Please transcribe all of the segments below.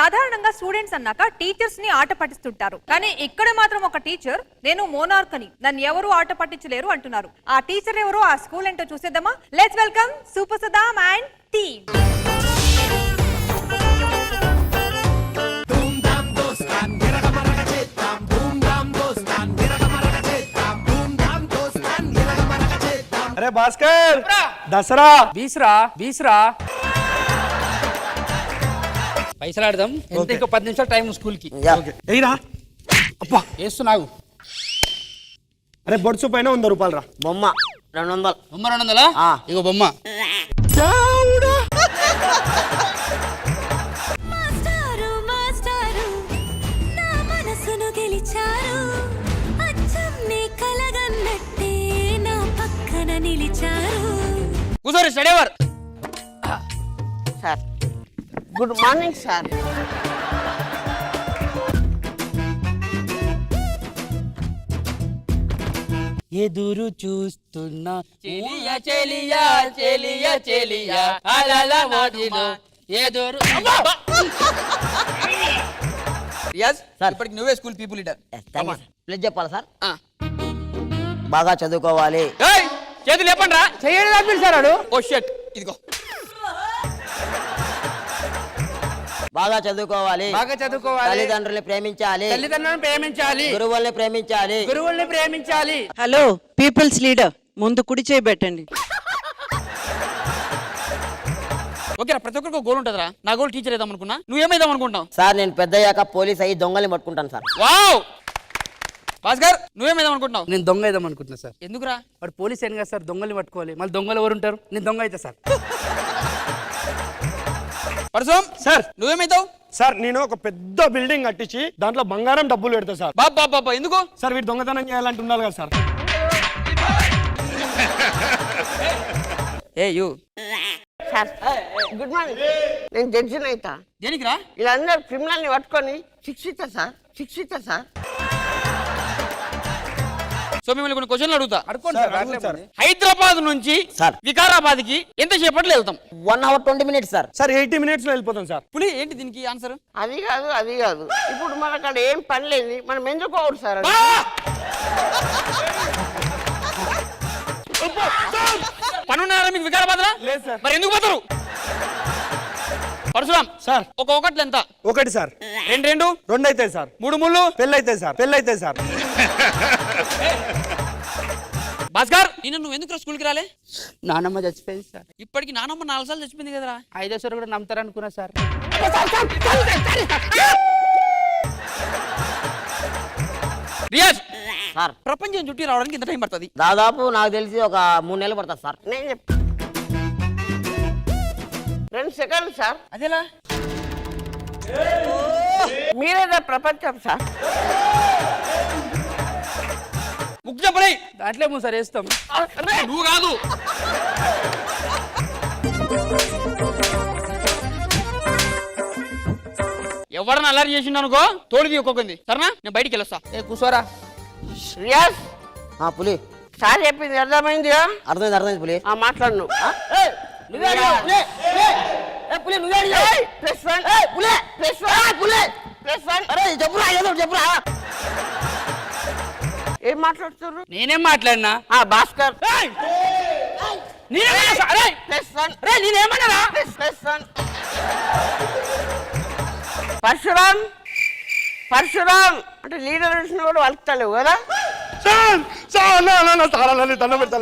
సాధారణంగా స్టూడెంట్స్ అన్నాక టీచర్స్ ని ఆట పట్టిస్తుంటారు. కానీ ఇక్కడ మాత్రం ఒక టీచర్ నేను మోనార్క్ అని, నన్ను ఎవరు ఆట పట్టించలేరు అంటున్నారు. ఆ టీచర్ ఎవరో, ఆ స్కూల్ ఏంటో చూసేద్దామా? Let's welcome super Saddam and team. అరే భాస్కర్, దసరా బీసరా పైసలు ఆడదాం. ఇంకో 10 నిమిషాలు టైం స్కూల్ కి. అబ్బా వేస్తున్నావు. అరే బొడ్సు పైన 100 రూపాయలు రా. బొమ్మ 200. బొమ్మ 200? ఇగో బొమ్మ. కూర్చోరి study hour. Sir good morning sir. ఎదురు చూస్తున్నా చెలియా చెలియా చెలియా చెలియా అలల నదిలో ఎదురు. రియాజ్ సార్, ఇప్పటికి నువ్వే స్కూల్ పీపుల్ లీడర్. ప్లీజ్ చెప్పాలా సార్? బాగా చదువుకోవాలి. చేతులు లేపండి రా. చేయడం సార్. ఓ షట్, ఇదిగో. బాగా చదువుకోవాలి. తల్లిదండ్రుల్ని ప్రేమించాలి. గురువుల్ని ప్రేమించాలి. హలో పీపుల్స్ లీడర్, ముందు కుడి చేయబెట్టండి. ఓకేరా, ప్రతి ఒక్కరికి గోల్ ఉంటుందిరా. నా గోల్ టీచర్ ఏదాం అనుకున్నా. నువ్వేమైదాం అనుకుంటావు? సార్ నేను పెద్దయ్యాక పోలీస్ అయ్యి దొంగల్ని పట్టుకుంటాను సార్. వావ్. భాస్కర్, నువ్వేమైదాం అనుకుంటున్నావు? నేను దొంగ అయిదాం అనుకుంటున్నా సార్. ఎందుకురా? వాడు పోలీస్ అయిన కదా సార్, దొంగల్ని పట్టుకోవాలి. మళ్ళీ దొంగలు ఎవరు ఉంటారు? నేను దొంగ అయితే సార్. పరశురాం సార్, నువ్వేమైతావు? సార్ నేను ఒక పెద్ద బిల్డింగ్ కట్టించి దాంట్లో బంగారం డబ్బులు పెడతా సార్. బాబా ఎందుకు సార్? వీడు దొంగతనం చేయాలంటే ఉండాలి కదా sir. A you sir good morning. నేను జడ్జిని అవుతా. దేనికిరా? వీళ్ళందరూ క్రిమినల్ని పట్టుకొని శిక్షిస్తా సార్. సో మిమ్మల్ని కొన్ని క్వశ్చన్లు అడుగుతా. అడుగుతారు సార్. హైదరాబాద్ నుంచి సార్ వికారాబాద్ కి ఎంత సేపట్లో వెళ్తాం? 1 hour 20 minutes sir. Sir 80 minutes లో వెళ్ళిపోతాం సార్. పులి ఏంటి దీనికి ఆన్సర్? అది కాదు. ఇప్పుడు మనకు అక్కడ ఏం పని లేదు, మనం ఎందుకోవద్దు సార్. పని ఉన్నారా మీకు వికారాబాద్ లో? లేదు సార్. మరి ఎందుకు పోతారు? పరశురాం సార్, ఒకటి ఎంత? 1 సార్. 2 2 అవుతాయి సార్. 3 పెళ్ళైతే సార్. భాస్కర్, నువ్వు ఎందుకు స్కూల్కి రాలే? నానమ్మ చచ్చిపోయింది సార్. ఇప్పటికి నానమ్మ 4 సార్లు చచ్చిపోయింది కదరా. 5వ సార్ కూడా నమ్ముతారనుకున్నా సార్. రియాజ్ సార్ ప్రపంచం చుట్టి రావడానికి ఎంత టైం పడుతుంది? దాదాపు నాకు తెలిసి ఒక 3 నెలలు పడుతుంది సార్. నేను 2 సెకండ్లు సార్. అదేలా? మీరేదా ప్రపంచం సార్. ముక్కు చెప్పలే. దాంట్లో ఏమో సార్ వేస్తాం. నువ్వు కాదు. ఎవరన్నా అల్లరి చేసిండు అనుకో, తోడుది ఒక్కొక్కంది. సరేనా? నేను బయటికి వెళ్ళొస్తా. కూర్చోరా. రియాజ్ పులి సార్ చెప్పింది అర్థమైంది? అర్థమైంది పులి. మాట్లాడు నువ్వు. ఏం మాట్లాడుతున్నారు? నేనేం మాట్లాడినా? భాస్కర్ నేనేమన్నా? పరశురాం అంటే లీడర్ విషయం కూడా వలుకుతలేవు కదా. దండం పెడతా.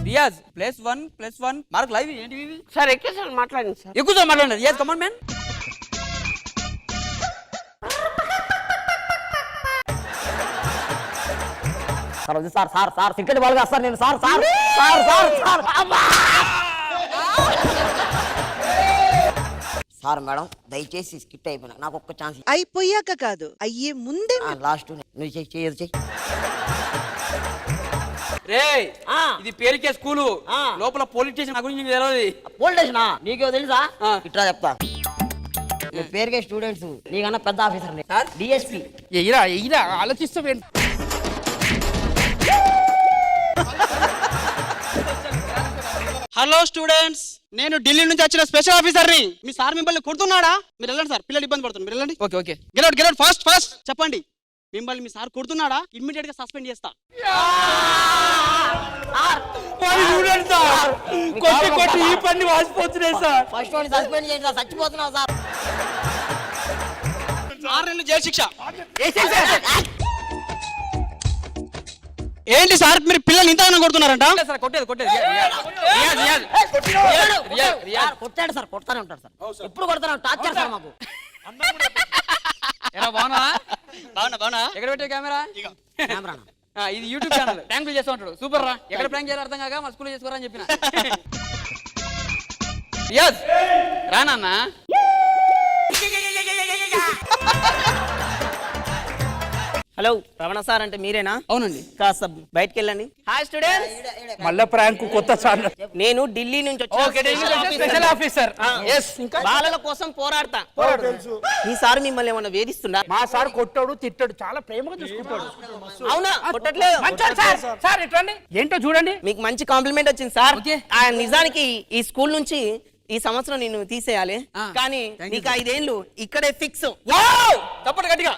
రియాజ్ +1 మార్క్ లైవ్ ఏంటి ఇవి? సార్ ఎక్కేసారి మాట్లాడింది సార్. ఎక్కువ మాట్లాడండి. Riyaz come on man. Sir cricket ball కాదు సార్. నేను సార్ మేడం దయచేసి స్కిట్ అయిపోయినా నాకు ఒక్క ఛాన్స్. అయిపోయాక కాదు, అయ్యే ముందే. లాస్ట్ నువ్వు చెయ్యి. రే ఇది పేరుకే స్కూలు, లోపల పోలీస్ స్టేషన్. నా గురించి తెలియదు. పోలీస్ స్టేషనా? నీకేమో తెలుసా? ఇట్లా చెప్తా. మీ పేరుకే స్టూడెంట్స్, నీకన్నా పెద్ద ఆఫీసర్ డిఎస్పీ. ఎయిరా ఆలోచిస్తావేంటి? హలో స్టూడెంట్స్, నేను ఢిల్లీ నుంచి వచ్చిన స్పెషల్ ఆఫీసర్ని. మీ సార్ మిమ్మల్ని కొడుతున్నాడా? మీరు వెళ్ళండి సార్, పిల్లలు ఇబ్బంది పడుతుంది. మీరు వెళ్ళండి. ఓకే ఓకే గెలౌట్ ఫాస్ట్ చెప్పండి. మిమ్మల్ని మీ సార్ కొడుతున్నాడా? ఇమ్మీడియట్ గా సస్పెండ్ చేస్తా. కొట్టి కొట్టి ఈ పని వాసిపోతున్నాయి సార్. ఫస్ట్ వాడిని సస్పెండ్ చేయండి సార్, చచ్చిపోతున్నావు సార్. 6 నెలలు జైలు శిక్ష. ఏంటి సార్ మీరు పిల్లలు ఇంతగానో కొడుతున్నారంట? సార్ కొట్టేది కొట్టేది సార్, కొట్టాడు సార్, కొడతానే ఉంటాడు సార్. ఎప్పుడు కొడతాను, టార్చర్ సార్ మాకు. ఎలా బాగున్నా బాగున్నా. ఎక్కడ పెట్టే కెమెరా? కెమెరానా? ఇది యూట్యూబ్ ఛానల్. ప్రాంకులు చేస్తూ ఉంటాడు. సూపర్ రా. ఎక్కడ ప్రాంక్ చేయాలి అర్థం కాక మా స్కూల్లో చేసుకోరా అని చెప్పిన. రియాజ్ రా నాన్న. హలో, రమణ సార్ అంటే మీరేనా? అవునండి. కాస్త బయటికి వెళ్ళండి. హాయ్ స్టూడెంట్స్, మళ్ళా ప్రాంక్ కొత్త సార్. నేను ఢిల్లీ నుంచి స్పెషల్ ఆఫీసర్. బాలల కోసం పోరాడతా. మీ సార్ మిమ్మల్ని ఏమన్నా వేధిస్తుందా? మా సార్ కొట్టాడు, తిట్టాడు, చాలా ప్రేమగా చూసుకుంటాడు. అవునా? కొట్టట్లేదు. మంచోడు సార్. సార్ ఇట్రండి, ఏంటో చూడండి. మీకు మంచి కాంప్లిమెంట్ వచ్చింది సార్. ఓకే. నిజానికి ఈ స్కూల్ నుంచి ఈ సంవత్సరం నిన్ను తీసేయాలి, కానీ నీకు 5 ఏళ్ళు ఇక్కడే ఫిక్స్. తప్పటి గట్టిగా.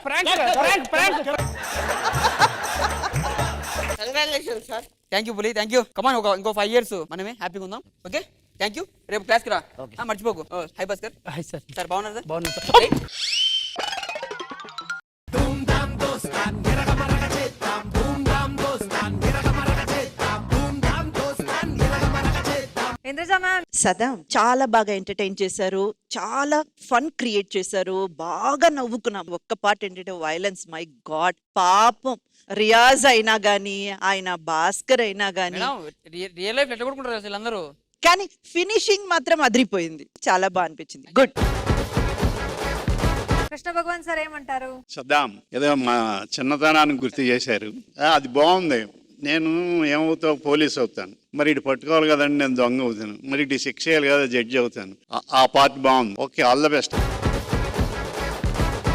Congratulations sir. థ్యాంక్ యూ పులి, థ్యాంక్ యూ. కమాన్ ఇంకో 5 years మనమే హ్యాపీగా ఉందాం. Okay thank you. రేపు క్లాస్కి రా. మర్చిపోకు. High Bhaskar. Hi sir. Sir బాగున్నారు సార్? బాగున్నాను సార్. ఇంద్రజ మ్యామ్, సదా చాలా బాగా ఎంటర్టైన్ చేశారు, చాలా ఫన్ క్రియేట్ చేశారు, బాగా నవ్వుకున్నాం. ఒక్క పాట ఏంటంటే వైలెన్స్, మై గాడ్, పాపం రియాజ్ అయినా గానీ, ఆయన భాస్కర్ అయినా గానీ, రియల్ లైఫ్ ఎట్లా కొడుకుంటారు అసలు అందరూ? కానీ ఫినిషింగ్ మాత్రం అదిరిపోయింది. చాలా బాగా అనిపించింది. గుడ్. కృష్ణ భగవాన్ సార్ ఏమంటారు? సద్దాం ఏదో మా చిన్నతనాన్ని గుర్తు చేశారు. అది బాగుంది. నేను ఏమవుతావు, పోలీస్ అవుతాను. మరి ఇటు పట్టుకోవాలి కదండి, నేను దొంగ అవుతాను. మరి ఇటు శిక్ష చేయాలి కదా, జడ్జి అవుతాను. ఆ పార్ట్ బాగుంది. Okay, all the best.